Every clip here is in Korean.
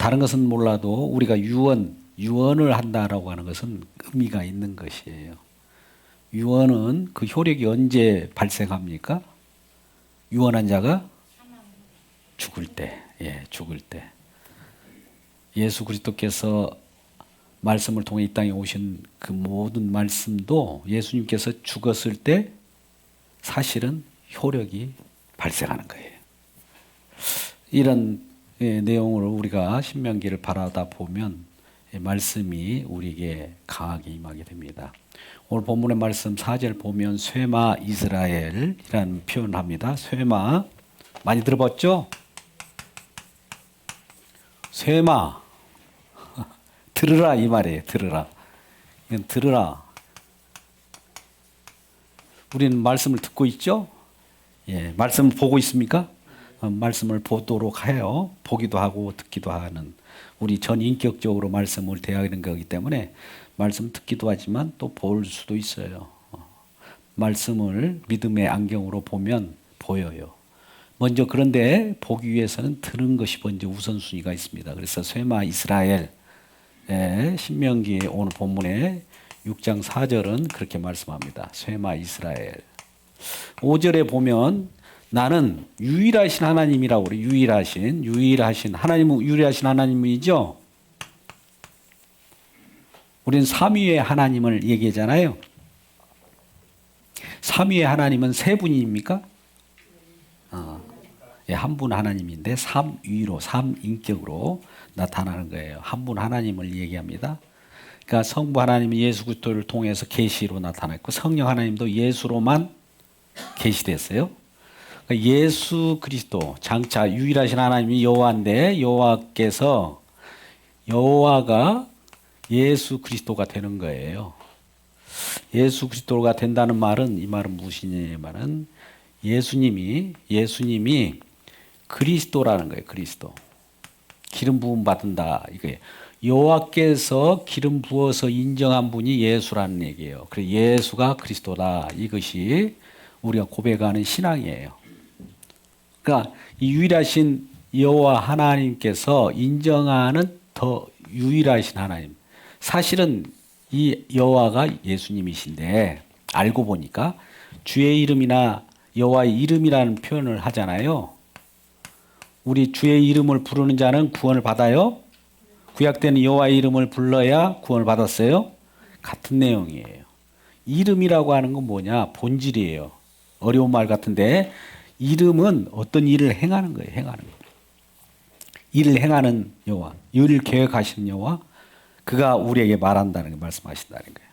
다른 것은 몰라도 우리가 유언을 한다라고 하는 것은 의미가 있는 것이에요. 유언은 그 효력이 언제 발생합니까? 유언한 자가 죽을 때, 죽을 때. 예수 그리스도께서 말씀을 통해 이 땅에 오신 그 모든 말씀도 예수님께서 죽었을 때 사실은 효력이 발생하는 거예요. 이런 내용으로 우리가 신명기를 바라다 보면 말씀이 우리에게 강하게 임하게 됩니다. 오늘 본문의 말씀 4절 보면 쇠마 이스라엘이라는 표현을 합니다. 쇠마 많이 들어봤죠? 쇠마 들으라 이 말이에요. 들으라. 이건 들으라. 우리는 말씀을 듣고 있죠? 말씀을 보고 있습니까? 말씀을 보도록 해요. 보기도 하고 듣기도 하는 우리 전인격적으로 말씀을 대하는 거기 때문에 말씀 듣기도 하지만 또 볼 수도 있어요. 말씀을 믿음의 안경으로 보면 보여요. 먼저 그런데 보기 위해서는 들은 것이 먼저 우선순위가 있습니다. 그래서 쇠마 이스라엘 신명기 오늘 본문에 6장 4절은 그렇게 말씀합니다. 쇠마 이스라엘. 5절에 보면 나는 유일하신 하나님이라고 그래요. 유일하신 하나님은 유일하신 하나님이죠. 우리는 삼위의 하나님을 얘기하잖아요. 삼위의 하나님은 세 분입니까? 한 분 하나님인데 삼위로 삼인격으로 나타나는 거예요. 한 분 하나님을 얘기합니다. 그러니까 성부 하나님은 예수 그리스도를 통해서 계시로 나타났고 성령 하나님도 예수로만 계시됐어요. 그러니까 예수 그리스도 장차 유일하신 하나님이 여호와인데 여호와가 예수 그리스도가 되는 거예요. 예수 그리스도가 된다는 말은 이 말은 무엇이냐면은 예수님이 그리스도라는 거예요. 그리스도. 기름 부음 받은다 이거예요. 여호와께서 기름 부어서 인정한 분이 예수라는 얘기예요. 그래서 예수가 그리스도다. 이것이 우리가 고백하는 신앙이에요. 그러니까 이 유일하신 여호와 하나님께서 인정하는 더 유일하신 하나님. 사실은 이 여호와가 예수님이신데 알고 보니까 주의 이름이나 여호와의 이름이라는 표현을 하잖아요. 우리 주의 이름을 부르는 자는 구원을 받아요. 구약 때는 여호와의 이름을 불러야 구원을 받았어요. 같은 내용이에요. 이름이라고 하는 건 뭐냐? 본질이에요. 어려운 말 같은데 이름은 어떤 일을 행하는 거예요. 행하는 거. 일을 행하는 여호와, 일을 계획하시는 여호와, 그가 우리에게 말한다는 거 말씀하신다는 거예요.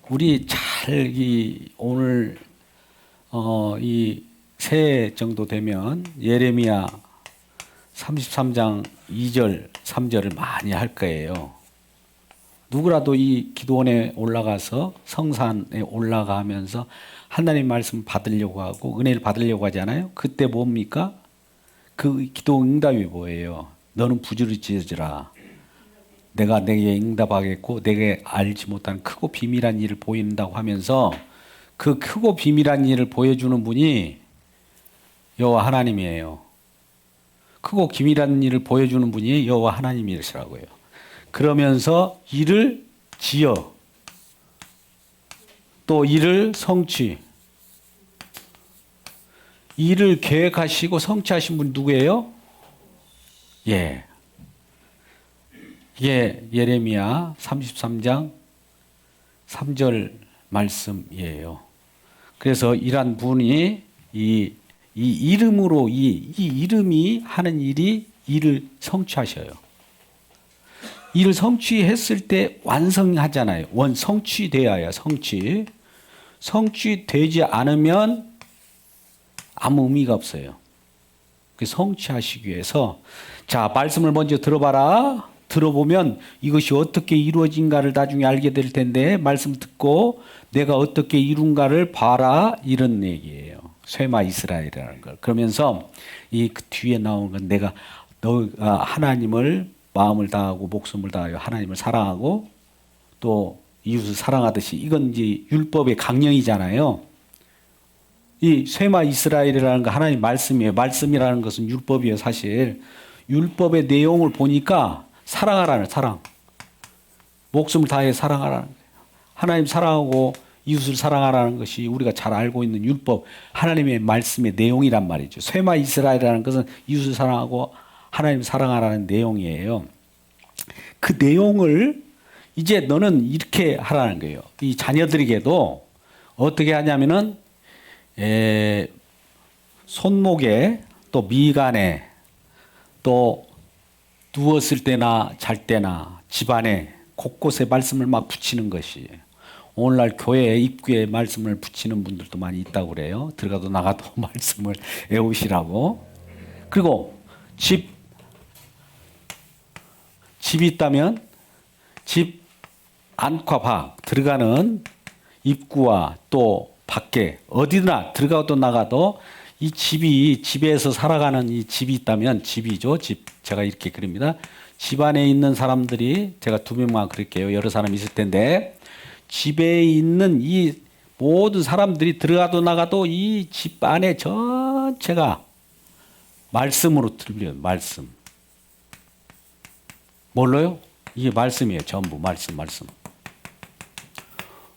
우리 잘 오늘 이 새해 정도 되면 예레미야 33장 2절, 3절을 많이 할 거예요. 누구라도 이 기도원에 올라가서 성산에 올라가면서 하나님 말씀 받으려고 하고 은혜를 받으려고 하잖아요. 그때 뭡니까? 그 기도 응답이 뭐예요? 너는 부지런히지어라. 내가 내게 응답하겠고 내게 알지 못한 크고 비밀한 일을 보인다고 하면서 그 크고 비밀한 일을 보여주는 분이 여호와 하나님이에요. 크고 기밀한 일을 보여주는 분이 여호와 하나님이시라고요. 그러면서 일을 지어 또 일을 성취. 일을 계획하시고 성취하신 분 누구예요? 이게 예레미야 33장 3절 말씀이에요. 그래서 이러한 분이 이 이름으로 이 이름이 하는 일을 성취하셔요. 일을 성취했을 때 완성하잖아요. 성취되어야 성취되지 않으면 아무 의미가 없어요. 그 성취하시기 위해서 자 말씀을 먼저 들어봐라. 들어보면 이것이 어떻게 이루어진가를 나중에 알게 될 텐데 말씀 듣고 내가 어떻게 이룬가를 봐라 이런 얘기예요. 쇠마 이스라엘이라는 걸. 그러면서 그 뒤에 나오는 건 내가 하나님을 마음을 다하고 목숨을 다하여 하나님을 사랑하고 또 이웃을 사랑하듯이 이건 이제 율법의 강령이잖아요. 이 쇠마 이스라엘이라는 거 하나님 말씀이에요. 말씀이라는 것은 율법이에요. 사실 율법의 내용을 보니까 사랑하라는 사랑. 목숨을 다해 사랑하라는 거예요. 하나님 사랑하고 이웃을 사랑하라는 것이 우리가 잘 알고 있는 율법, 하나님의 말씀의 내용이란 말이죠. 쇠마 이스라엘이라는 것은 이웃을 사랑하고 하나님 사랑하라는 내용이에요. 그 내용을 이제 너는 이렇게 하라는 거예요. 이 자녀들에게도 어떻게 하냐면은 손목에 또 미간에 또 누웠을 때나 잘 때나 집안에 곳곳에 말씀을 막 붙이는 것이 오늘날 교회 입구에 말씀을 붙이는 분들도 많이 있다고 그래요. 들어가도 나가도 말씀을 외우시라고. 그리고 집이 있다면 집 안과 밖 들어가는 입구와 또 밖에 어디나 들어가도 나가도 이 집에서 살아가는 이 집이 있다면 집이죠. 집. 제가 이렇게 그립니다. 집 안에 있는 사람들이 제가 두 명만 그릴게요. 여러 사람 있을 텐데 집에 있는 이 모든 사람들이 들어가도 나가도 이 집 안에 전체가 말씀으로 들려요. 말씀. 뭘로요? 이게 말씀이에요. 전부 말씀.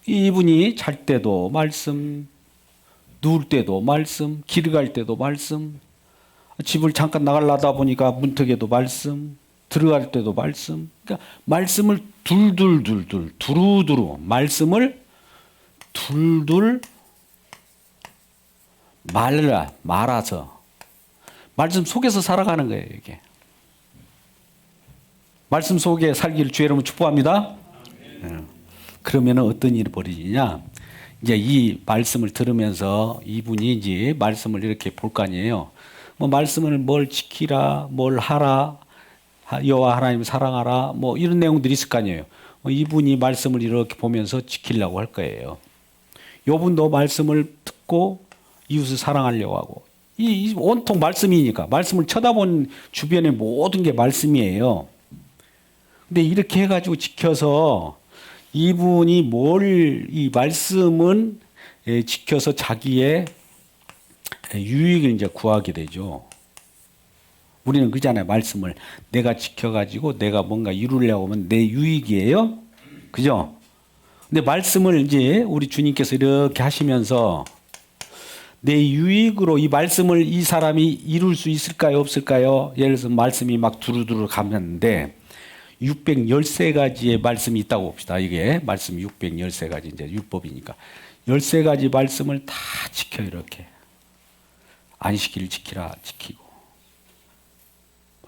이분이 잘 때도 말씀, 누울 때도 말씀, 길 갈 때도 말씀, 집을 잠깐 나가려다 보니까 문턱에도 말씀, 들어갈 때도 말씀. 그러니까 말씀을 두루두루 말씀을 둘둘 말아서 말씀 속에서 살아가는 거예요. 이게 말씀 속에 살기를 주의 이름으로 축복합니다. 그러면 어떤 일이 벌어지냐? 이제 이 말씀을 들으면서 이분이 이제 말씀을 이렇게 볼 거 아니에요. 뭐 말씀을 뭘 지키라, 뭘 하라, 여호와 하나님 사랑하라, 뭐 이런 내용들이 있을 거 아니에요. 이분이 말씀을 이렇게 보면서 지키려고 할 거예요. 요분도 말씀을 듣고 이웃을 사랑하려고 하고 이 온통 말씀이니까 말씀을 쳐다본 주변의 모든 게 말씀이에요. 근데 이렇게 해가지고 지켜서 이분이 이 말씀은 지켜서 자기의 유익을 이제 구하게 되죠. 우리는 그잖아요. 말씀을 내가 지켜가지고 내가 뭔가 이루려고 하면 내 유익이에요. 그죠? 근데 말씀을 이제 우리 주님께서 이렇게 하시면서 내 유익으로 이 말씀을 이 사람이 이룰 수 있을까요? 없을까요? 예를 들어서 말씀이 막 두루두루 가는데 613가지의 말씀이 있다고 봅시다. 이게 말씀 613가지 이제 율법이니까 13가지 말씀을 다 지켜 이렇게 안식일을 지키고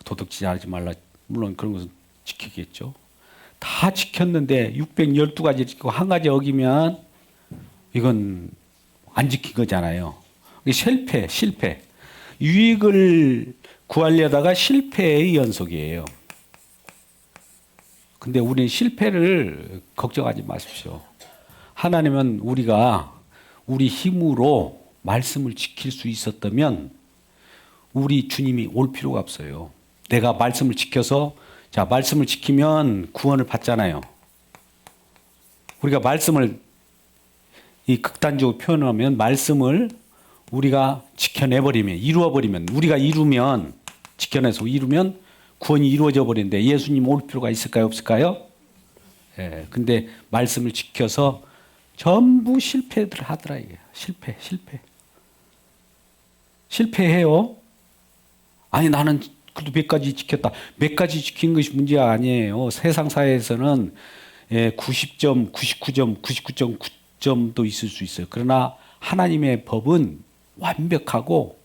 도둑질하지 말라 물론 그런 것은 지키겠죠. 다 지켰는데 612가지 지키고 한 가지 어기면 이건 안 지킨 거잖아요. 실패. 유익을 구하려다가 실패의 연속이에요. 근데 우리는 실패를 걱정하지 마십시오. 하나님은 우리가 우리 힘으로 말씀을 지킬 수 있었다면 우리 주님이 올 필요가 없어요. 내가 말씀을 지켜서 말씀을 지키면 구원을 받잖아요. 우리가 말씀을 이 극단적으로 표현하면 말씀을 우리가 지켜내버리면 이루어버리면 우리가 지켜내서 이루면 구원이 이루어져 버리는데 예수님 올 필요가 있을까요? 없을까요? 예. 근데 말씀을 지켜서 전부 실패들 하더라 이게. 실패해요. 아니 나는 그래도 몇 가지 지켰다. 몇 가지 지킨 것이 문제가 아니에요. 세상 사회에서는 90점, 99점, 99.9점도 있을 수 있어요. 그러나 하나님의 법은 완벽하고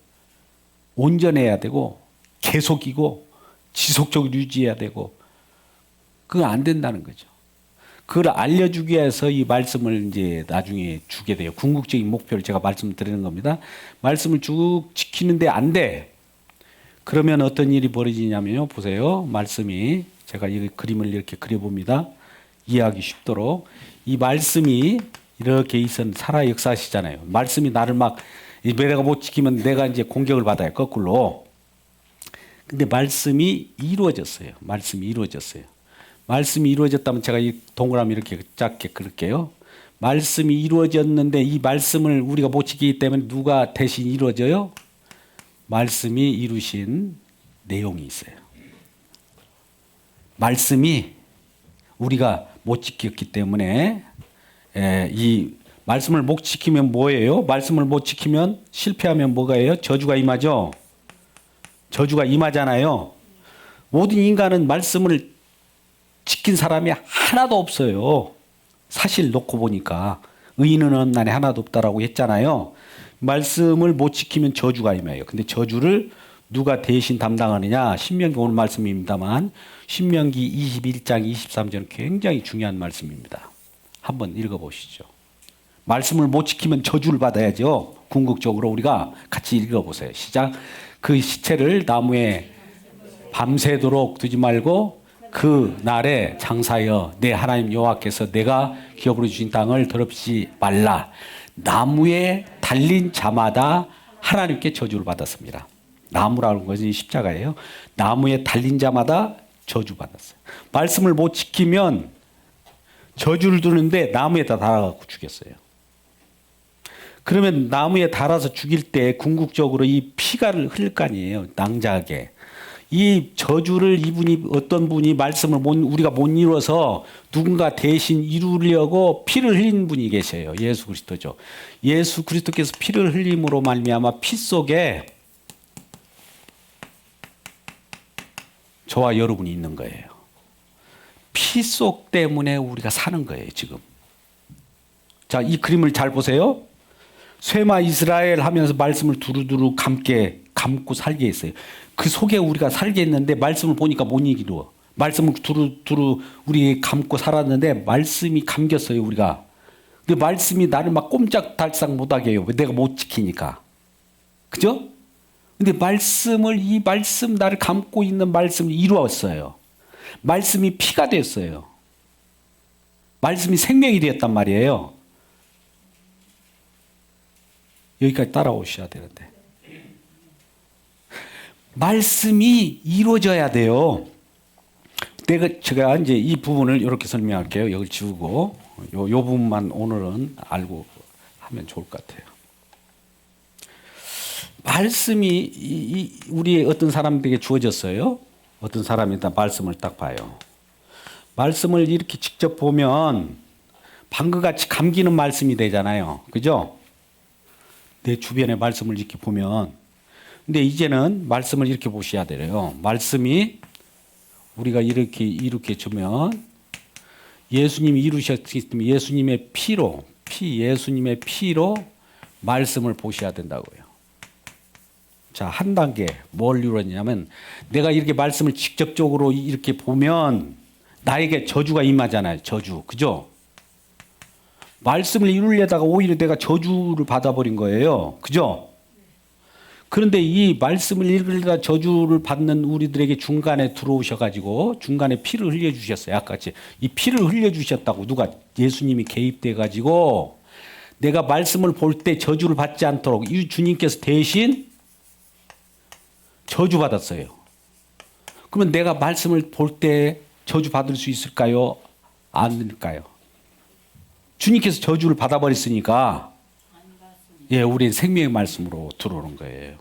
온전해야 되고 계속이고 지속적으로 유지해야 되고 그거 안 된다는 거죠. 그걸 알려주기 위해서 이 말씀을 이제 나중에 주게 돼요. 궁극적인 목표를 제가 말씀드리는 겁니다. 말씀을 쭉 지키는데 안 돼. 그러면 어떤 일이 벌어지냐면요. 보세요. 말씀이 제가 이 그림을 이렇게 그려봅니다. 이해하기 쉽도록 이 말씀이 이렇게 살아 역사하시잖아요. 말씀이 나를 막 내가 못 지키면 내가 이제 공격을 받아요. 거꾸로. 근데 말씀이 이루어졌어요. 말씀이 이루어졌다면 제가 이 동그라미 이렇게 작게 그릴게요. 말씀이 이루어졌는데 이 말씀을 우리가 못 지키기 때문에 누가 대신 이루어져요? 말씀이 이루신 내용이 있어요. 말씀이 우리가 못 지켰기 때문에 이 말씀을 못 지키면 뭐예요? 말씀을 못 지키면 실패하면 뭐가예요? 저주가 임하죠. 저주가 임하잖아요. 모든 인간은 말씀을 지킨 사람이 하나도 없어요. 사실 놓고 보니까 의인은 어느 날에 하나도 없다라고 했잖아요. 말씀을 못 지키면 저주가 임해요. 근데 저주를 누가 대신 담당하느냐? 신명기 오늘 말씀입니다만 신명기 21장 23절은 굉장히 중요한 말씀입니다. 한번 읽어보시죠. 말씀을 못 지키면 저주를 받아야죠. 궁극적으로 우리가 같이 읽어보세요. 시작. 그 시체를 나무에 밤새도록 두지 말고 그 날에 장사하여 내 하나님 여호와께서 내가 기업으로 주신 땅을 더럽히지 말라. 나무에 달린 자마다 하나님께 저주를 받았습니다. 나무라는 것은 십자가예요. 나무에 달린 자마다 저주받았어요. 말씀을 못 지키면 저주를 두는데 나무에다 달아갖고 죽였어요. 그러면 나무에 달아서 죽일 때 궁극적으로 이 피가 흘릴 거 아니에요. 낭자하게. 이 저주를 이분이 어떤 분이 말씀을 우리가 못 이루어서 누군가 대신 이루려고 피를 흘린 분이 계셔요. 예수 그리스도죠. 예수 그리스도께서 피를 흘림으로 말미암아 피 속에 저와 여러분이 있는 거예요. 피 속 때문에 우리가 사는 거예요, 지금. 자, 이 그림을 잘 보세요. 쇠마 이스라엘 하면서 말씀을 두루두루 감고 살게 했어요. 그 속에 우리가 살게 했는데 말씀을 보니까 못 이기려. 말씀을 두루두루 우리 감고 살았는데 말씀이 감겼어요, 우리가. 근데 말씀이 나를 막 꼼짝달싹 못하게 해요. 내가 못 지키니까. 그죠? 근데 이 말씀 나를 감고 있는 말씀을 이루었어요. 말씀이 피가 됐어요. 말씀이 생명이 되었단 말이에요. 여기까지 따라오셔야 되는데. 말씀이 이루어져야 돼요. 제가 이제 이 부분을 이렇게 설명할게요. 여기 지우고 요 부분만 오늘은 알고 하면 좋을 것 같아요. 말씀이 우리 어떤 사람들에게 주어졌어요. 어떤 사람이 다 말씀을 딱 봐요. 말씀을 이렇게 직접 보면 방금같이 감기는 말씀이 되잖아요. 그죠? 내 주변의 말씀을 이렇게 보면. 근데 이제는 말씀을 이렇게 보셔야 돼요. 말씀이 우리가 이렇게 주면 예수님이 이루셨기 때문에 예수님의 예수님의 피로 말씀을 보셔야 된다고요. 자, 한 단계 뭘 이루었냐면 내가 이렇게 말씀을 직접적으로 이렇게 보면 나에게 저주가 임하잖아요. 저주. 그죠? 말씀을 이루려다가 오히려 내가 저주를 받아버린 거예요. 그죠? 그런데 이 말씀을 읽으려다 저주를 받는 우리들에게 중간에 들어오셔가지고 중간에 피를 흘려주셨어요. 아까같이 이 피를 흘려주셨다고 누가 예수님이 개입돼가지고 내가 말씀을 볼 때 저주를 받지 않도록 이 주님께서 대신 저주받았어요. 그러면 내가 말씀을 볼 때 저주받을 수 있을까요? 안 될까요? 주님께서 저주를 받아버렸으니까 우리는 생명의 말씀으로 들어오는 거예요.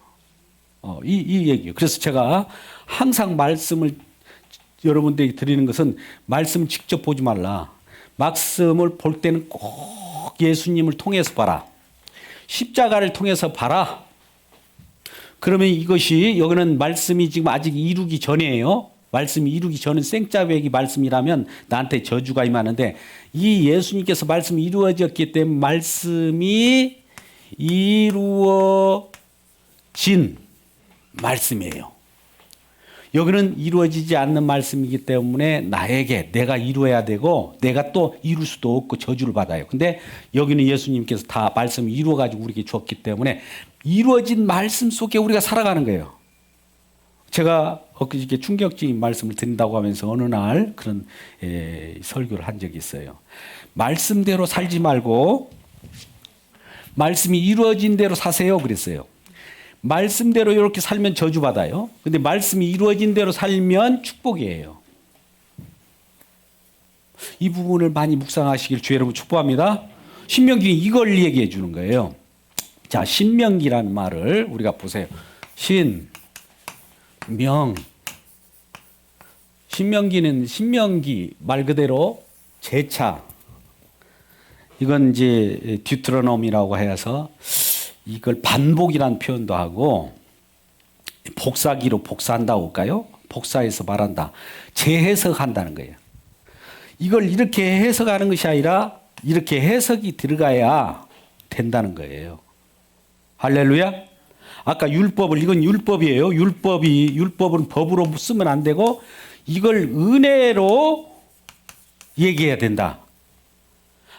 이 얘기예요. 그래서 제가 항상 말씀을 여러분들에게 드리는 것은 말씀 직접 보지 말라. 말씀을 볼 때는 꼭 예수님을 통해서 봐라. 십자가를 통해서 봐라. 그러면 이것이 여기는 말씀이 지금 아직 이루기 전이에요. 말씀이 이루기 전은 생짜배기 말씀이라면 나한테 저주가 임하는데 이 예수님께서 말씀이 이루어졌기 때문에 말씀이 이루어진 말씀이에요. 여기는 이루어지지 않는 말씀이기 때문에 내가 이루어야 되고 내가 또 이룰 수도 없고 저주를 받아요. 근데 여기는 예수님께서 다 말씀을 이루어가지고 우리에게 주었기 때문에 이루어진 말씀 속에 우리가 살아가는 거예요. 제가 엊그저께 충격적인 말씀을 드린다고 하면서 어느 날 그런 설교를 한 적이 있어요. 말씀대로 살지 말고 말씀이 이루어진 대로 사세요 그랬어요. 말씀대로 이렇게 살면 저주받아요. 근데 말씀이 이루어진 대로 살면 축복이에요. 이 부분을 많이 묵상하시길 주 여러분 축복합니다. 신명기는 이걸 얘기해 주는 거예요. 자, 신명기라는 말을 우리가 보세요. 신명기는 신명기 말 그대로 제차. 이건 이제 듀트로노미라고 해서 이걸 반복이라는 표현도 하고 복사기로 복사한다고 할까요? 복사해서 말한다. 재해석한다는 거예요. 이걸 이렇게 해석하는 것이 아니라 이렇게 해석이 들어가야 된다는 거예요. 할렐루야. 아까 율법을 이건 율법이에요. 율법은 법으로 쓰면 안 되고 이걸 은혜로 얘기해야 된다.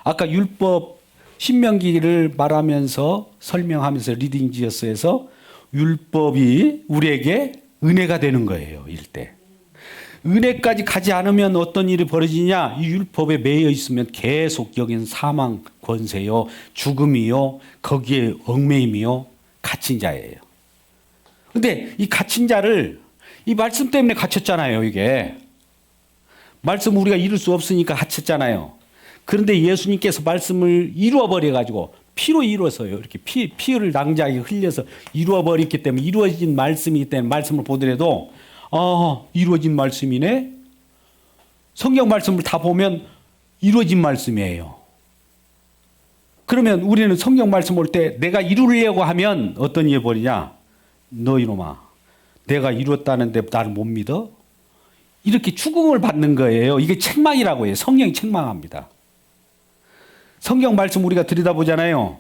아까 율법 신명기를 말하면서 설명하면서 리딩지어스에서 율법이 우리에게 은혜가 되는 거예요. 이럴 때. 은혜까지 가지 않으면 어떤 일이 벌어지냐? 이 율법에 매여 있으면 계속 여기는 사망 권세요, 죽음이요, 거기에 얽매임이요, 갇힌 자예요. 근데 이 갇힌 자를 이 말씀 때문에 갇혔잖아요. 이게 말씀 우리가 이룰 수 없으니까 갇혔잖아요. 그런데 예수님께서 말씀을 이루어 버려 가지고 피로 이루어서요. 이렇게 피를 낭자하게 흘려서 이루어 버렸기 때문에 이루어진 말씀이기 때문에 말씀을 보더라도 이루어진 말씀이네. 성경 말씀을 다 보면 이루어진 말씀이에요. 그러면 우리는 성경 말씀 볼 때 내가 이루려고 하면 어떤 일이 벌이냐? 너 이놈아, 내가 이루었다는데 나를 못 믿어? 이렇게 추궁을 받는 거예요. 이게 책망이라고 해요. 성령이 책망합니다. 성경 말씀 우리가 들여다보잖아요.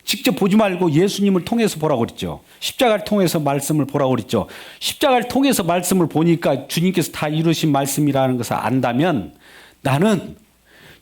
직접 보지 말고 예수님을 통해서 보라고 그랬죠. 십자가를 통해서 말씀을 보라고 그랬죠. 십자가를 통해서 말씀을 보니까 주님께서 다 이루신 말씀이라는 것을 안다면 나는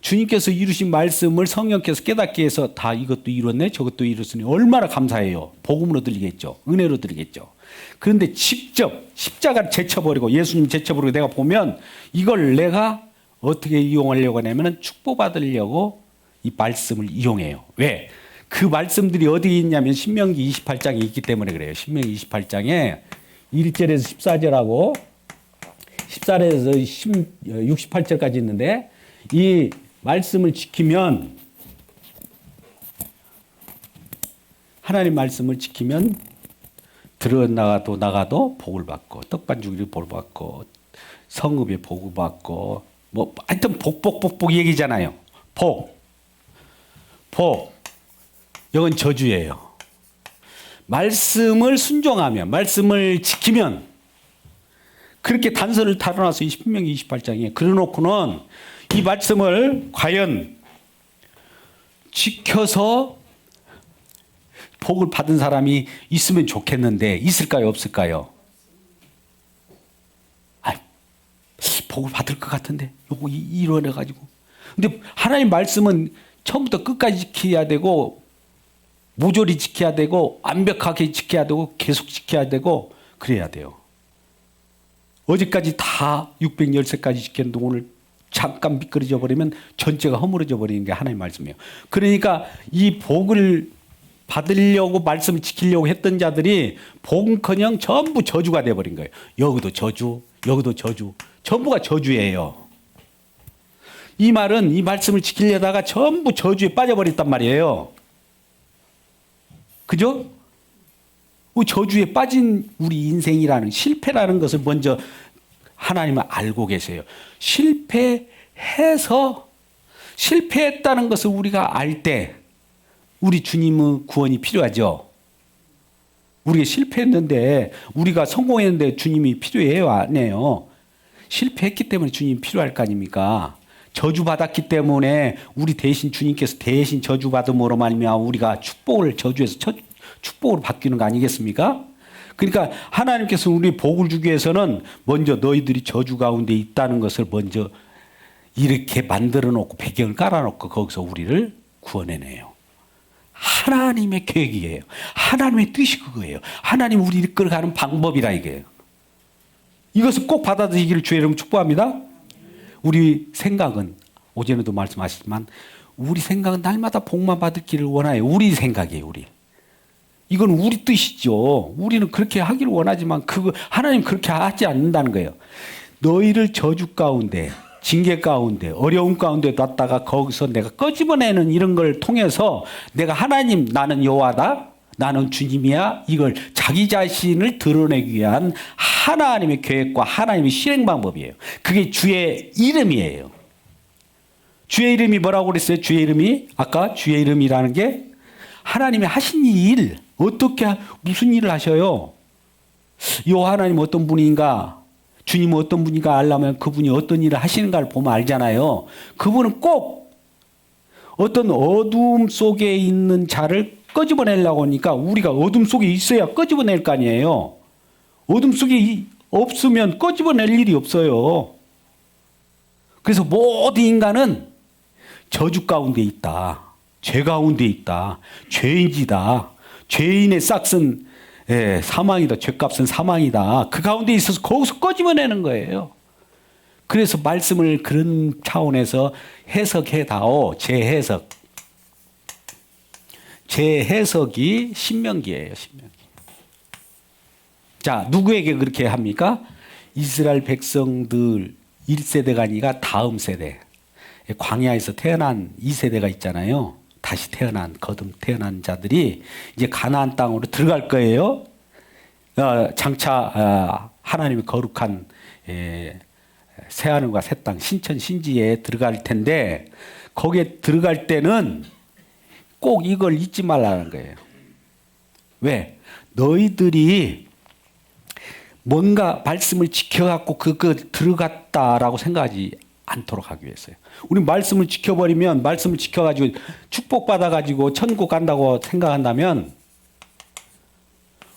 주님께서 이루신 말씀을 성령께서 깨닫게 해서 다 이것도 이뤘네 저것도 이뤘으니 얼마나 감사해요. 복음으로 들리겠죠. 은혜로 들리겠죠. 그런데 직접 십자가를 제쳐버리고 예수님 제쳐버리고 내가 보면 이걸 내가 어떻게 이용하려고 하냐면 축복받으려고 이 말씀을 이용해요. 왜? 그 말씀들이 어디 있냐면 신명기 28장에 있기 때문에 그래요. 신명기 28장에 1절에서 14절하고 14절에서 68절까지 있는데 이 말씀을 지키면 하나님 말씀을 지키면 나가도 복을 받고 떡반죽이 복을 받고 성읍에 복을 받고 뭐 하여튼 복 얘기잖아요. 복. 이건 저주예요. 말씀을 순종하면 말씀을 지키면 그렇게 단서를 달아놔서 신명기 28장에 그래놓고는 이 말씀을 과연 지켜서 복을 받은 사람이 있으면 좋겠는데 있을까요? 없을까요? 복을 받을 것 같은데 요거 이뤄내가지고. 근데 하나님 말씀은 처음부터 끝까지 지켜야 되고 모조리 지켜야 되고 완벽하게 지켜야 되고 계속 지켜야 되고 그래야 돼요. 어제까지 다 613까지 지켰는데 오늘 잠깐 미끄러져 버리면 전체가 허물어져 버리는 게 하나님의 말씀이에요. 그러니까 이 복을 받으려고 말씀을 지키려고 했던 자들이 복은커녕 전부 저주가 돼버린 거예요. 여기도 저주, 여기도 저주, 전부가 저주예요. 이 말은 이 말씀을 지키려다가 전부 저주에 빠져버렸단 말이에요. 그죠? 저주에 빠진 우리 인생이라는 실패라는 것을 먼저 하나님은 알고 계세요. 실패했다는 것을 우리가 알 때 우리 주님의 구원이 필요하죠. 우리가 실패했는데 우리가 성공했는데 주님이 필요해요? 안 해요? 실패했기 때문에 주님이 필요할 거 아닙니까? 저주받았기 때문에 우리 대신 주님께서 대신 저주받음으로 말미암아 우리가 저주에서 축복으로 바뀌는 거 아니겠습니까? 그러니까 하나님께서 우리 복을 주기 위해서는 먼저 너희들이 저주 가운데 있다는 것을 먼저 이렇게 만들어 놓고 배경을 깔아 놓고 거기서 우리를 구원해내요. 하나님의 계획이에요. 하나님의 뜻이 그거예요. 하나님 우리를 이끌어가는 방법이라 이게요. 이것을 꼭 받아들이기를 주의 이름으로 축복합니다. 우리 생각은 어제도 말씀하셨지만 우리 생각은 날마다 복만 받기를 원해요. 우리 생각이에요. 우리. 이건 우리 뜻이죠. 우리는 그렇게 하기를 원하지만 하나님 그렇게 하지 않는다는 거예요. 너희를 저주 가운데 징계 가운데 어려움 가운데 놨다가 거기서 내가 끄집어내는 이런 걸 통해서 내가 하나님 나는 여호와다. 나는 주님이야. 이걸 자기 자신을 드러내기 위한 하나님의 계획과 하나님의 실행 방법이에요. 그게 주의 이름이에요. 주의 이름이 뭐라고 그랬어요? 주의 이름이 아까 주의 이름이라는 게 하나님이 하신 일, 어떻게 무슨 일을 하셔요? 이 하나님 어떤 분인가, 주님은 어떤 분인가 알려면 그분이 어떤 일을 하시는가를 보면 알잖아요. 그분은 꼭 어떤 어둠 속에 있는 자를 끄집어내려고 하니까 우리가 어둠 속에 있어야 끄집어낼 거 아니에요. 어둠 속에 없으면 끄집어낼 일이 없어요. 그래서 모든 인간은 저주 가운데 있다. 죄 가운데 있다. 죄인이다. 죄인의 싹은 사망이다. 죄값은 사망이다. 그 가운데 있어서 거기서 꺼집어내는 거예요. 그래서 말씀을 그런 차원에서 해석해다오. 재해석. 재해석이 신명기예요. 신명기. 자, 누구에게 그렇게 합니까? 이스라엘 백성들 1세대가 아니라 다음 세대. 광야에서 태어난 2세대가 있잖아요. 다시 태어난 거듭 태어난 자들이 이제 가나안 땅으로 들어갈 거예요. 장차 하나님의 거룩한 새하늘과 새 땅 신천 신지에 들어갈 텐데 거기에 들어갈 때는 꼭 이걸 잊지 말라는 거예요. 왜? 너희들이 뭔가 말씀을 지켜갖고 그거 들어갔다라고 생각하지 않도록 하기 위해서요. 우리 말씀을 지켜버리면 말씀을 지켜가지고 축복받아가지고 천국 간다고 생각한다면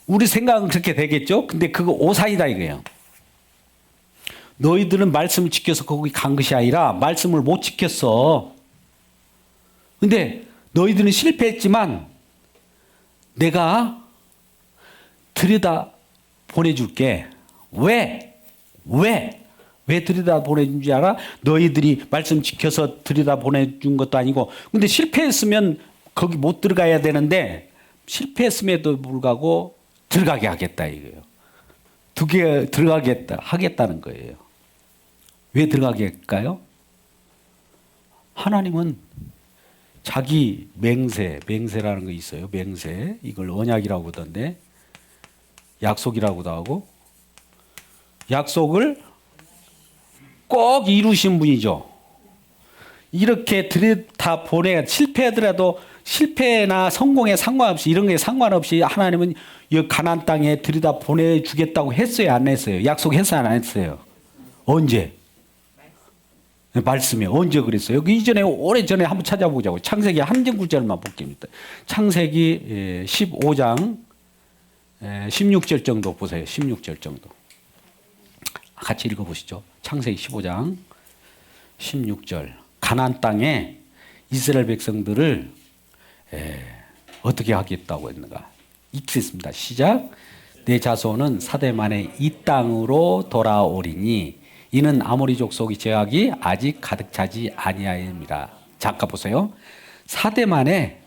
우리 생각은 그렇게 되겠죠. 근데 그거 오산이다 이거예요. 너희들은 말씀을 지켜서 거기 간 것이 아니라 말씀을 못 지켰어. 근데 너희들은 실패했지만 내가 들여다 보내줄게. 왜 들여다 보내준 줄 알아? 너희들이 말씀 지켜서 들여다 보내준 것도 아니고 근데 실패했으면 거기 못 들어가야 되는데 실패했음에도 불구하고 들어가게 하겠다 이거예요. 두 개 들어가겠다 하겠다는 거예요. 왜 들어가게 할까요? 하나님은 자기 맹세라는 거 있어요. 맹세. 이걸 언약이라고 하던데 약속이라고도 하고 약속을 꼭 이루신 분이죠. 이렇게 들여다 보내 실패하더라도 실패나 성공에 상관없이 이런 게 상관없이 하나님은 이 가나안 땅에 들여다 보내주겠다고 했어요, 안 했어요? 약속했어요, 안 했어요? 언제? 말씀에 언제 그랬어요? 그 이전에 오래 전에 한번 찾아보자고. 창세기 한 구절만 볼게입니다. 창세기 15장 16절 정도 보세요. 16절 정도. 같이 읽어보시죠. 창세기 15장 16절. 가나안 땅에 이스라엘 백성들을 어떻게 하겠다고 했는가. 읽겠습니다. 시작. 내 자손은 사대 만에 이 땅으로 돌아오리니 이는 아모리 족속의 죄악이 아직 가득 차지 아니하였습니다. 잠깐 보세요. 사대 만에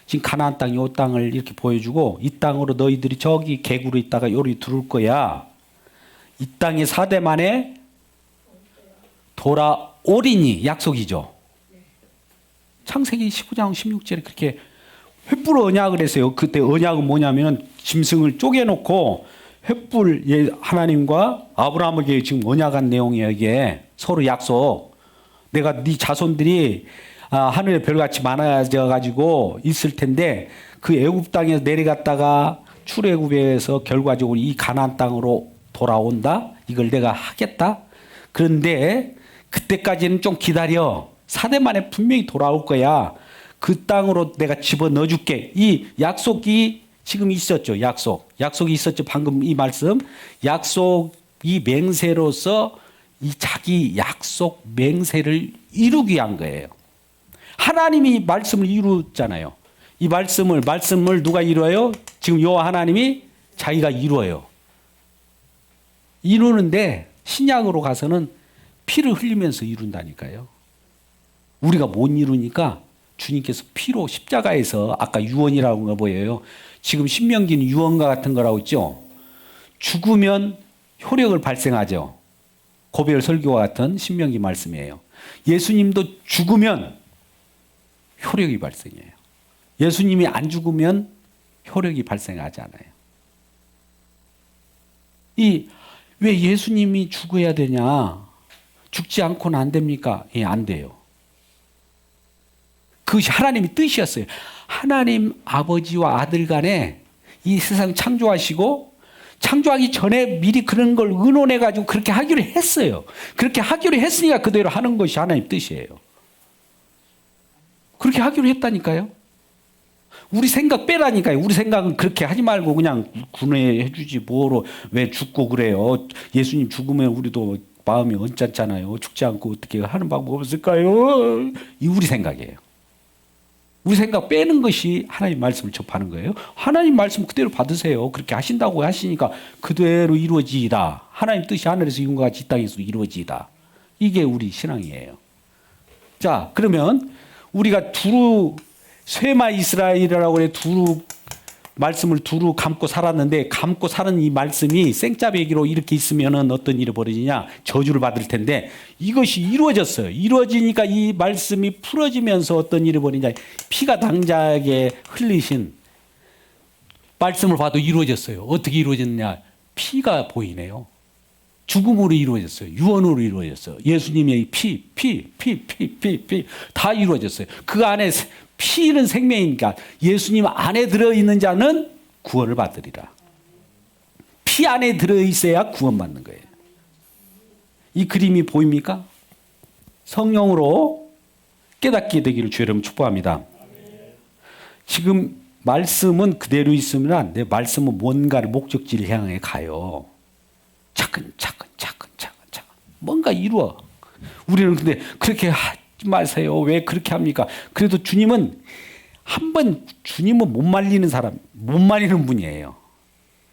지금 가나안 땅 이 땅을 이렇게 보여주고 이 땅으로 너희들이 저기 개구로 있다가 요리 들어올 거야. 이 땅에 4대 만에 돌아오리니 약속이죠. 창세기 15장 16절에 그렇게 횃불 언약을 했어요. 그때 언약은 뭐냐면 짐승을 쪼개놓고 횃불 하나님과 아브라함에게 지금 언약한 내용이에요. 이게 서로 약속. 내가 네 자손들이 하늘의 별같이 많아져 가지고 있을 텐데 그 애굽 땅에서 내려갔다가 출애굽에서 결과적으로 이 가나안 땅으로 돌아온다. 이걸 내가 하겠다. 그런데 그때까지는 좀 기다려. 4대 만에 분명히 돌아올 거야. 그 땅으로 내가 집어넣어 줄게. 이 약속이 지금 있었죠. 약속이 있었죠. 방금 이 말씀. 약속이 맹세로서 이 자기 약속 맹세를 이루기 위한 거예요. 하나님이 말씀을 이루었잖아요. 이 말씀을 누가 이루어요? 지금 여호와 하나님이 자기가 이루어요. 이루는데 신약으로 가서는 피를 흘리면서 이룬다니까요. 우리가 못 이루니까 주님께서 피로 십자가에서 아까 유언이라고 거 보여요. 지금 신명기는 유언과 같은 거라고 있죠. 죽으면 효력을 발생하죠. 고별 설교와 같은 신명기 말씀이에요. 예수님도 죽으면 효력이 발생해요. 예수님이 안 죽으면 효력이 발생하지 않아요. 왜 예수님이 죽어야 되냐? 죽지 않고는 안 됩니까? 예, 안 돼요. 그것이 하나님의 뜻이었어요. 하나님 아버지와 아들 간에 이 세상 창조하시고 창조하기 전에 미리 그런 걸 의논해가지고 그렇게 하기로 했어요. 그렇게 하기로 했으니까 그대로 하는 것이 하나님 뜻이에요. 그렇게 하기로 했다니까요. 우리 생각 빼라니까요. 우리 생각은 그렇게 하지 말고 그냥 구내해 주지 뭐로 왜 죽고 그래요. 예수님 죽으면 우리도 마음이 언짢잖아요. 죽지 않고 어떻게 하는 방법 없을까요? 이 우리 생각이에요. 우리 생각 빼는 것이 하나님 말씀을 접하는 거예요. 하나님 말씀 그대로 받으세요. 그렇게 하신다고 하시니까 그대로 이루어지이다. 하나님 뜻이 하늘에서 이룬 것 같이 이 땅에서 이루어지이다. 이게 우리 신앙이에요. 자, 그러면 우리가 두루 쇠마 이스라엘이라고 그래 두루 말씀을 두루 감고 살았는데 감고 사는 이 말씀이 생짜배기로 이렇게 있으면은 어떤 일이 벌어지냐? 저주를 받을 텐데 이것이 이루어졌어요. 이루어지니까 이 말씀이 풀어지면서 어떤 일이 벌어지냐? 피가 당장에 흘리신 말씀을 봐도 이루어졌어요. 어떻게 이루어졌냐? 피가 보이네요. 죽음으로 이루어졌어요. 유언으로 이루어졌어요. 예수님의 피 다 이루어졌어요. 그 안에 피는 생명이니까 예수님 안에 들어있는 자는 구원을 받으리라. 피 안에 들어있어야 구원받는 거예요. 이 그림이 보입니까? 성령으로 깨닫게 되기를 주의 이름으로 축복합니다. 지금 말씀은 그대로 있으면 안 돼. 말씀은 뭔가를 목적지를 향해 가요. 차근차근 뭔가 이루어. 우리는 근데 그렇게 하지 마세요. 왜 그렇게 합니까? 그래도 주님은 주님은 못 말리는 사람, 못 말리는 분이에요.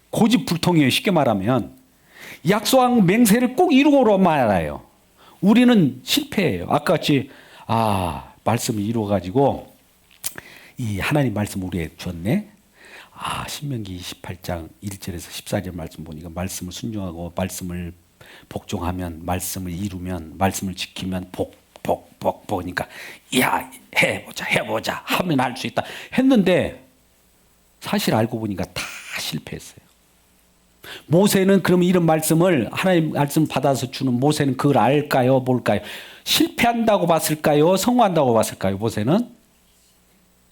고집불통이에요. 쉽게 말하면 약속한 맹세를 꼭 이루고로 말아요. 우리는 실패해요. 아까 같이 말씀을 이루어가지고 이 하나님 말씀 우리에게 줬네. 신명기 28장 1절에서 14절 말씀 보니까 말씀을 순종하고 말씀을 복종하면 말씀을 이루면 말씀을 지키면 보니까 야 해보자 하면 할 수 있다 했는데 사실 알고 보니까 다 실패했어요. 모세는 그러면 이런 말씀을 하나님 말씀 받아서 주는 모세는 그걸 알까요? 뭘까요? 실패한다고 봤을까요? 성공한다고 봤을까요? 모세는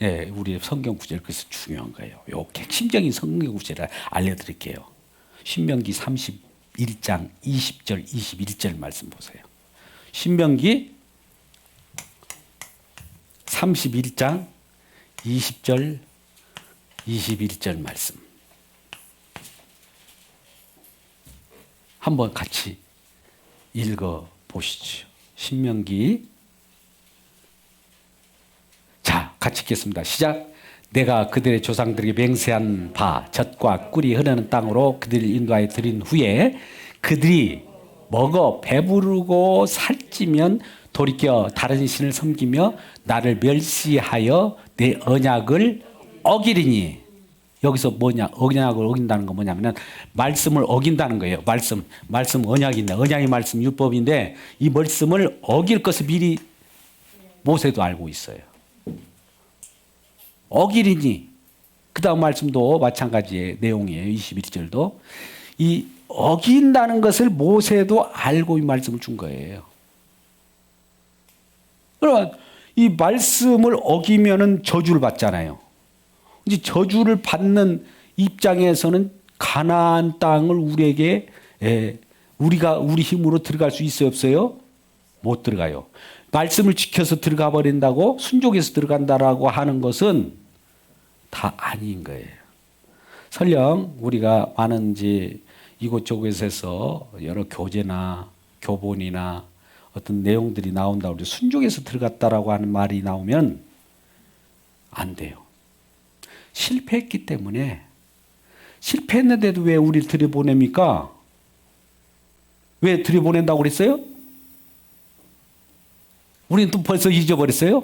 예, 우리 성경 구절 그래서 중요한 거예요. 요 핵심적인 성경 구절을 알려드릴게요. 신명기 31장 20절 21절 말씀 보세요. 신명기 31장 20절 21절 말씀 한번 같이 읽어 보시죠. 신명기 같이 읽겠습니다. 시작. 내가 그들의 조상들에게 맹세한 바 젖과 꿀이 흐르는 땅으로 그들을 인도하여 드린 후에 그들이 먹어 배부르고 살찌면 돌이켜 다른 신을 섬기며 나를 멸시하여 내 언약을 어기리니. 여기서 뭐냐? 언약을 어긴다는 건 뭐냐면 말씀을 어긴다는 거예요. 말씀 언약인데 언약이 말씀 율법인데 이 말씀을 어길 것을 미리 모세도 알고 있어요. 어기리니. 그 다음 말씀도 마찬가지의 내용이에요. 21절도. 이 어긴다는 것을 모세도 알고 이 말씀을 준 거예요. 그러면 이 말씀을 어기면은 저주를 받잖아요. 이제 저주를 받는 입장에서는 가나안 땅을 우리에게 우리가 우리 힘으로 들어갈 수 있어요, 없어요? 못 들어가요. 말씀을 지켜서 들어가 버린다고 순종해서 들어간다라고 하는 것은 다 아닌 거예요. 설령 우리가 많은 이제 이곳저곳에서 여러 교재나 교본이나 어떤 내용들이 나온다고 해서 순종해서 들어갔다라고 하는 말이 나오면 안 돼요. 실패했기 때문에 실패했는데도 왜 우리를 들여보냅니까? 왜 들여보낸다고 그랬어요? 우리는 또 벌써 잊어버렸어요?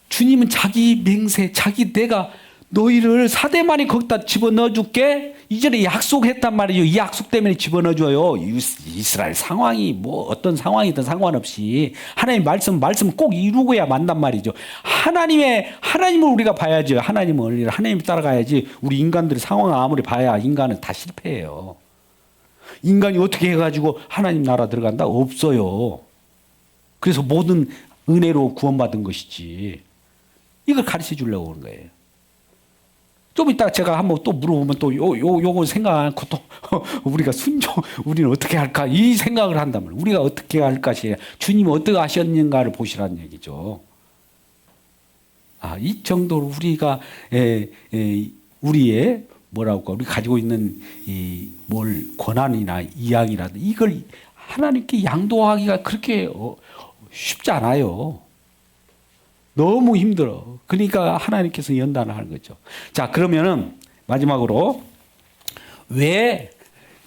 주님은 자기 맹세, 내가 너희를 사대만이 거기다 집어넣어 줄게. 이전에 약속했단 말이죠. 이 약속 때문에 집어넣어줘요. 이스라엘 상황이 뭐 어떤 상황이든 상관없이 하나님 말씀 꼭 이루고야 만단 말이죠. 하나님을 우리가 봐야죠. 하나님 따라가야지. 우리 인간들의 상황을 아무리 봐야 인간은 다 실패해요. 인간이 어떻게 해가지고 하나님 나라 들어간다? 없어요. 그래서 모든 은혜로 구원받은 것이지. 이걸 가르쳐 주려고 그런 거예요. 좀 이따 제가 한번 또 물어보면 또 요거 생각 않고 또 우리가 우리는 어떻게 할까? 이 생각을 한다면 우리가 어떻게 할까? 주님이 어떻게 하셨는가를 보시라는 얘기죠. 이 정도로 우리가 우리의 우리 가지고 있는 권한이나 이양이라든 이걸 하나님께 양도하기가 그렇게 쉽지 않아요. 너무 힘들어. 그러니까 하나님께서 연단을 하는 거죠. 자, 그러면은 마지막으로 왜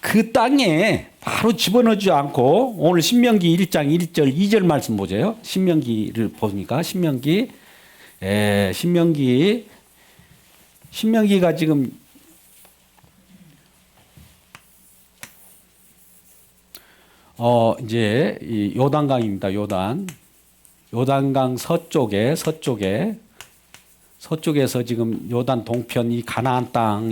그 땅에 바로 집어넣지 않고 오늘 신명기 1장 1절 2절 말씀 보세요. 신명기를 보니까 신명기가 지금 이제 이 요단강입니다. 요단강 서쪽에서 지금 요단 동편 이 가나안 땅,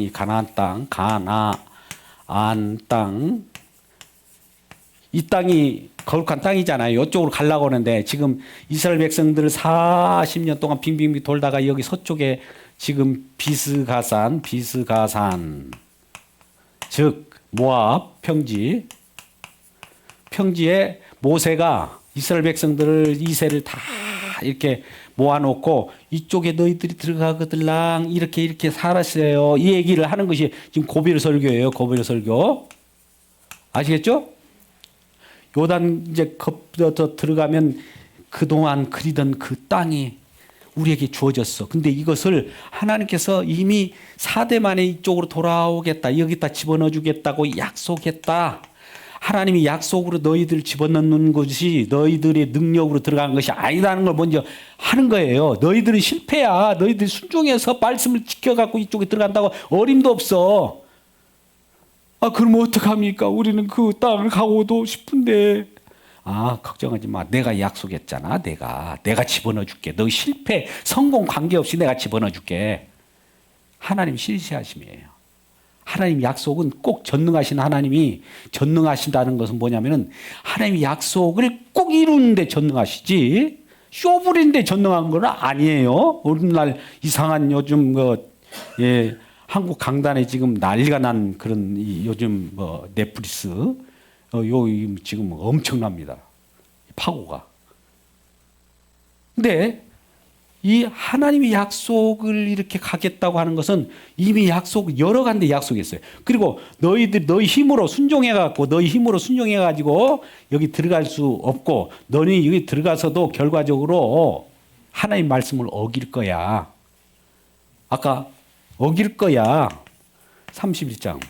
이 땅이 거룩한 땅이잖아요. 이쪽으로 가려고 하는데 지금 이스라엘 백성들 40년 동안 빙빙 돌다가 여기 서쪽에 지금 비스가산, 즉 모압 평지에 모세가 이스라엘 백성들을 이세를 다 이렇게 모아놓고 이쪽에 너희들이 들어가거들랑 이렇게 살았어요. 이 얘기를 하는 것이 지금 고별 설교예요. 고별 설교. 아시겠죠? 요단 이제 더 들어가면 그동안 그리던 그 땅이 우리에게 주어졌어. 근데 이것을 하나님께서 이미 4대 만에 이쪽으로 돌아오겠다. 여기다 집어넣어 주겠다고 약속했다. 하나님이 약속으로 너희들 집어넣는 것이 너희들의 능력으로 들어가는 것이 아니라는 걸 먼저 하는 거예요. 너희들은 실패야. 너희들이 순종해서 말씀을 지켜갖고 이쪽에 들어간다고 어림도 없어. 그럼 어떡합니까? 우리는 그 땅을 가고도 싶은데. 걱정하지 마. 내가 약속했잖아. 내가 집어넣어 줄게. 너 실패, 성공 관계없이 내가 집어넣어 줄게. 하나님 실시하심이에요. 하나님 약속은 꼭 전능하신 하나님이 전능하신다는 것은 뭐냐면은 하나님이 약속을 꼭 이루는데 전능하시지 쇼부리는데 전능한 건 아니에요. 오늘날 이상한 요즘 한국 강단에 지금 난리가 난 그런 요즘 넷플릭스 지금 엄청납니다. 파고가. 근데 이 하나님의 약속을 이렇게 가겠다고 하는 것은 이미 여러 간데 약속했어요. 그리고 너희 힘으로 순종해가지고 여기 들어갈 수 없고 너희 여기 들어가서도 결과적으로 하나님 말씀을 어길 거야. 아까 어길 거야. 31장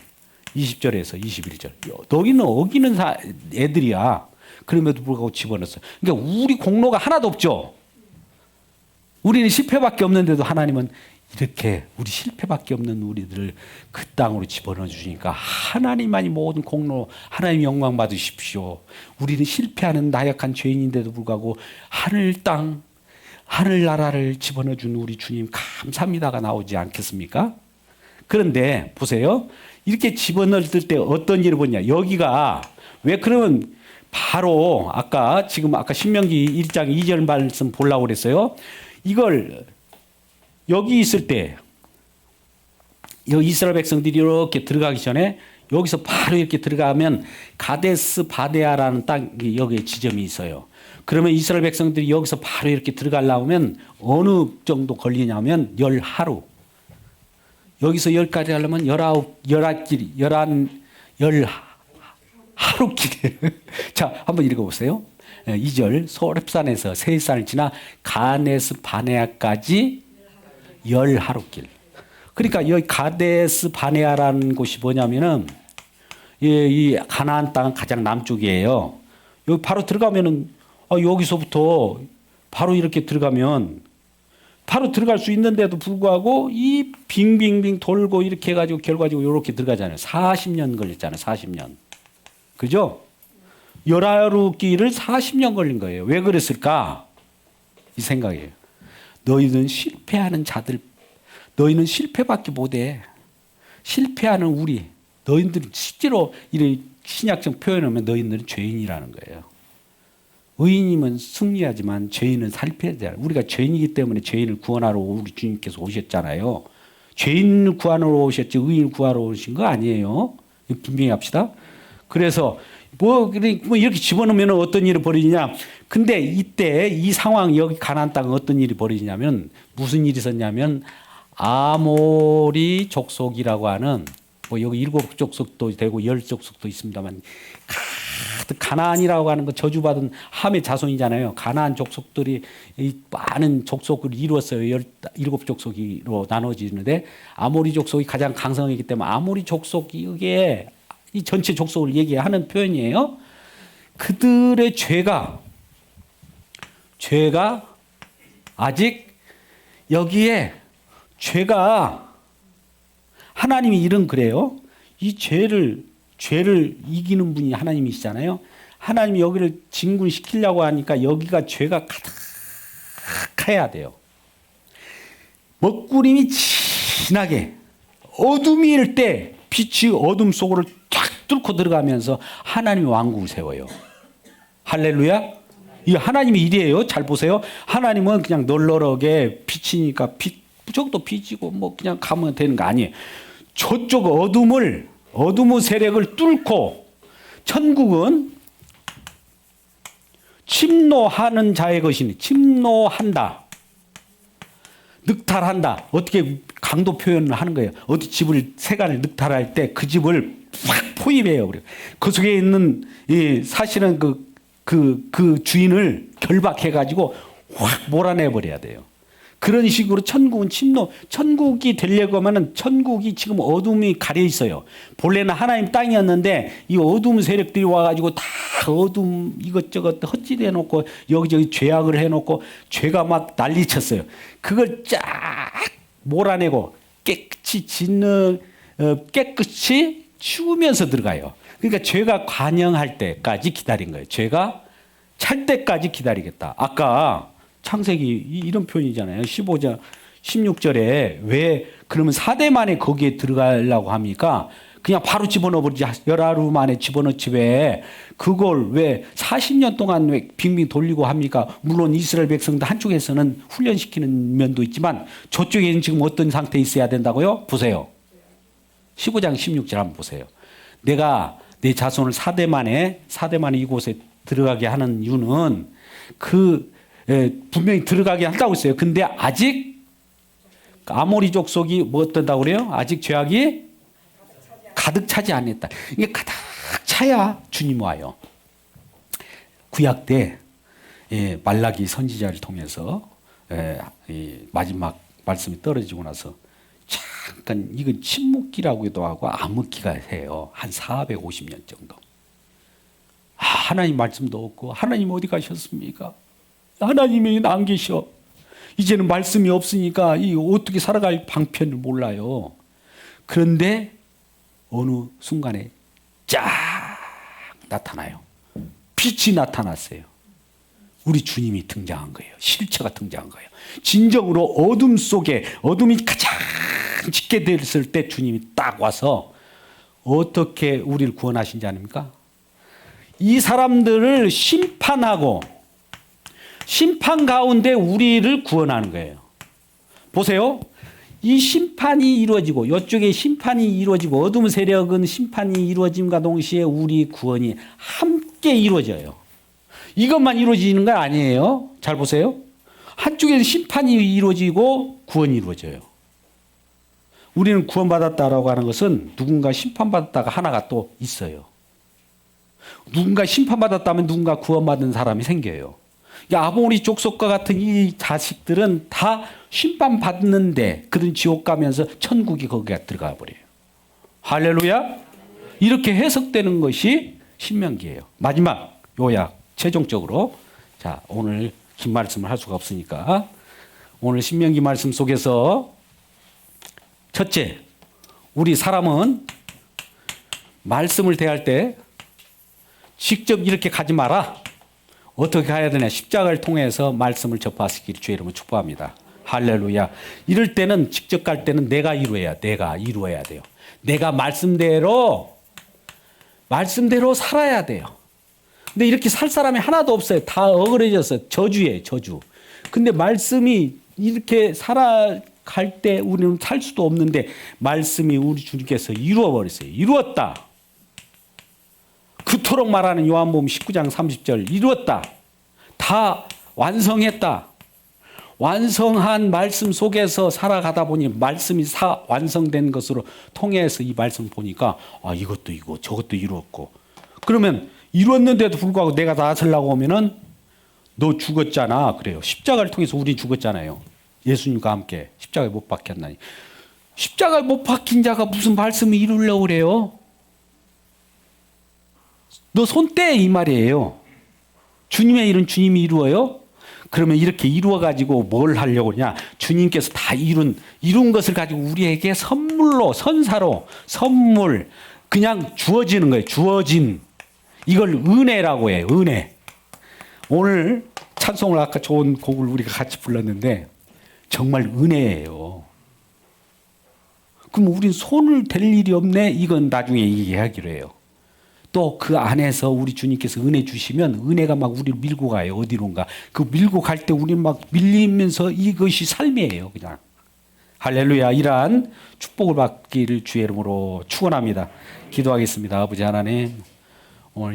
20절에서 21절. 너희는 어기는 애들이야. 그럼에도 불구하고 집어넣었어요. 그러니까 우리 공로가 하나도 없죠. 우리는 실패밖에 없는데도 하나님은 이렇게 우리 실패밖에 없는 우리들을 그 땅으로 집어넣어 주시니까 하나님만이 모든 공로, 하나님 영광 받으십시오. 우리는 실패하는 나약한 죄인인데도 불구하고 하늘나라를 집어넣어 준 우리 주님 감사합니다가 나오지 않겠습니까? 그런데 보세요. 이렇게 집어넣을 때 어떤 일을 보냐. 여기가 왜 그러면 바로 아까 신명기 1장 2절 말씀 보려고 그랬어요. 이걸 여기 있을 때 여기 이스라엘 백성들이 이렇게 들어가기 전에 여기서 바로 이렇게 들어가면 가데스 바네아라는 땅이 여기에 지점이 있어요. 그러면 이스라엘 백성들이 여기서 바로 이렇게 들어가려면 어느 정도 걸리냐면 10하루. 여기서 10까지 하려면 11하루길. 자, 한번 읽어보세요. 2절 소렙산에서 세산을 지나 가데스 바네아까지 10하루길. 그러니까 여기 가데스 바네아라는 곳이 뭐냐면은 이 가나안 땅 가장 남쪽이에요. 여기 바로 들어가면은 여기서부터 바로 이렇게 들어가면 바로 들어갈 수 있는데도 불구하고 이 빙빙빙 돌고 이렇게 해가지고 결과적으로 이렇게 들어가잖아요. 40년 걸렸잖아요. 40년. 그죠? 열하루길을 40년 걸린 거예요. 왜 그랬을까? 이 생각이에요. 너희는 실패하는 자들, 너희는 실패밖에 못해. 실패하는 우리, 너희들은 실제로 이런 신약적 표현하면 너희들은 죄인이라는 거예요. 의인이면 승리하지만 죄인은 살펴야 돼요. 우리가 죄인이기 때문에 죄인을 구원하러 우리 주님께서 오셨잖아요. 죄인을 구하러 오셨지 의인을 구하러 오신 거 아니에요. 분명히 합시다. 그래서 뭐 이렇게 집어넣으면 어떤 일이 벌어지냐. 근데 이때 이 상황 여기 가나안 땅은 어떤 일이 벌어지냐면 무슨 일이 있었냐면 아모리 족속이라고 하는 뭐 여기 7족속도 되고 10족속도 있습니다만 가나안이라고 하는 건 저주받은 함의 자손이잖아요. 가나안 족속들이 많은 족속을 이루었어요. 17족속으로 나눠지는데 아모리 족속이 가장 강성했기 때문에 아모리 족속이 이게 이 전체 족속을 얘기하는 표현이에요. 그들의 죄가 아직 여기에 죄가 하나님이 일은 그래요. 이 죄를 이기는 분이 하나님이시잖아요. 하나님이 여기를 진군시키려고 하니까 여기가 죄가 가득해야 돼요. 먹구름이 진하게 어둠이 일 때 빛이 어둠 속으로 쫙 뚫고 들어가면서 하나님이 왕국을 세워요. 할렐루야. 이 하나님의 일이에요. 잘 보세요. 하나님은 그냥 널널하게 빛이니까 저것도 빛이고 뭐 그냥 가면 되는 거 아니에요. 저쪽 어둠의 세력을 뚫고 천국은 침노하는 자의 것이니 침노한다. 늑탈한다. 어떻게 강도 표현을 하는 거예요. 어디 집을 세간을 늑탈할 때 그 집을 확 포위해요. 그 속에 있는 사실은 그 주인을 결박해가지고 확 몰아내버려야 돼요. 그런 식으로 천국은 천국이 되려고 하면은 천국이 지금 어둠이 가려 있어요. 본래는 하나님 땅이었는데 이 어둠 세력들이 와가지고 다 어둠 이것저것 헛짓해 놓고 여기저기 죄악을 해 놓고 죄가 막 난리쳤어요. 그걸 쫙 몰아내고 깨끗이 치우면서 들어가요. 그러니까 죄가 관영할 때까지 기다린 거예요. 죄가 찰 때까지 기다리겠다. 아까 창세기 이런 표현이잖아요. 15장, 16절에 왜 그러면 4대 만에 거기에 들어가려고 합니까? 그냥 바로 집어넣어버리지. 열하루 만에 집어넣지 왜 그걸 왜 40년 동안 왜 빙빙 돌리고 합니까? 물론 이스라엘 백성들 한쪽에서는 훈련시키는 면도 있지만 저쪽에는 지금 어떤 상태에 있어야 된다고요? 보세요. 15장 16절 한번 보세요. 내가 내 자손을 4대 만에 이곳에 들어가게 하는 이유는 분명히 들어가게 한다고 했어요. 근데 아직 아모리 족속이 뭐 어떤다고 그래요? 아직 죄악이 가득 차지 않았다. 이게 가득 차야 주님 와요. 구약 때 말라기 선지자를 통해서 마지막 말씀이 떨어지고 나서 잠깐 이건 침묵기라고도 하고 암흑기가 해요. 한 450년 정도. 하나님 말씀도 없고 하나님 어디 가셨습니까? 하나님이 안 계셔. 이제는 말씀이 없으니까 어떻게 살아갈 방편을 몰라요. 그런데 어느 순간에 쫙 나타나요. 빛이 나타났어요. 우리 주님이 등장한 거예요. 실체가 등장한 거예요. 진정으로 어둠 속에 어둠이 가장 짙게 됐을 때 주님이 딱 와서 어떻게 우리를 구원하신지 아닙니까? 이 사람들을 심판하고 심판 가운데 우리를 구원하는 거예요. 보세요. 이 심판이 이루어지고 이쪽에 심판이 이루어지고 어둠 세력은 심판이 이루어짐과 동시에 우리 구원이 함께 이루어져요. 이것만 이루어지는 건 아니에요. 잘 보세요. 한쪽에서 심판이 이루어지고 구원이 이루어져요. 우리는 구원받았다라고 하는 것은 누군가 심판받았다가 하나가 또 있어요. 누군가 심판받았다면 누군가 구원받은 사람이 생겨요. 아모리 족속과 같은 이 자식들은 다 심판받는데 그들은 지옥 가면서 천국이 거기에 들어가 버려요. 할렐루야. 이렇게 해석되는 것이 신명기예요. 마지막 요약 최종적으로 자 오늘 긴 말씀을 할 수가 없으니까 오늘 신명기 말씀 속에서 첫째, 우리 사람은 말씀을 대할 때 직접 이렇게 가지 마라. 어떻게 가야 되냐? 십자가를 통해서 말씀을 접하시기를 주의 이름으로 축복합니다. 할렐루야. 이럴 때는 직접 갈 때는 내가 이루어야 돼요. 내가 말씀대로 살아야 돼요. 근데 이렇게 살 사람이 하나도 없어요. 다 어그러졌어요. 저주예요, 저주. 근데 말씀이 이렇게 살아갈 때 우리는 살 수도 없는데 말씀이 우리 주님께서 이루어버렸어요. 이루었다. 그토록 말하는 요한복음 19장 30절 이루었다. 다 완성했다. 완성한 말씀 속에서 살아가다 보니 말씀이 완성된 것으로 통해서 이 말씀 보니까 이것도 이거 저것도 이루었고 그러면 이루었는데도 불구하고 내가 나서려고 하면은 너 죽었잖아 그래요. 십자가를 통해서 우리 죽었잖아요. 예수님과 함께 십자가에 못 박혔나니 십자가에 못 박힌 자가 무슨 말씀을 이루려고 그래요? 너 손 떼 이 말이에요. 주님의 일은 주님이 이루어요. 그러면 이렇게 이루어가지고 뭘 하려고 그러냐. 주님께서 다 이룬 것을 가지고 우리에게 선물로 선사로 선물 그냥 주어지는 거예요. 주어진 이걸 은혜라고 해요. 은혜. 오늘 찬송을 아까 좋은 곡을 우리가 같이 불렀는데 정말 은혜예요. 그럼 우린 손을 댈 일이 없네. 이건 나중에 얘기하기로 해요. 또 그 안에서 우리 주님께서 은혜 주시면 은혜가 막 우리를 밀고 가요. 어디론가. 그 밀고 갈 때 우리는 막 밀리면서 이것이 삶이에요. 그냥. 할렐루야. 이러한 축복을 받기를 주의 이름으로 축원합니다. 기도하겠습니다. 아버지 하나님 오늘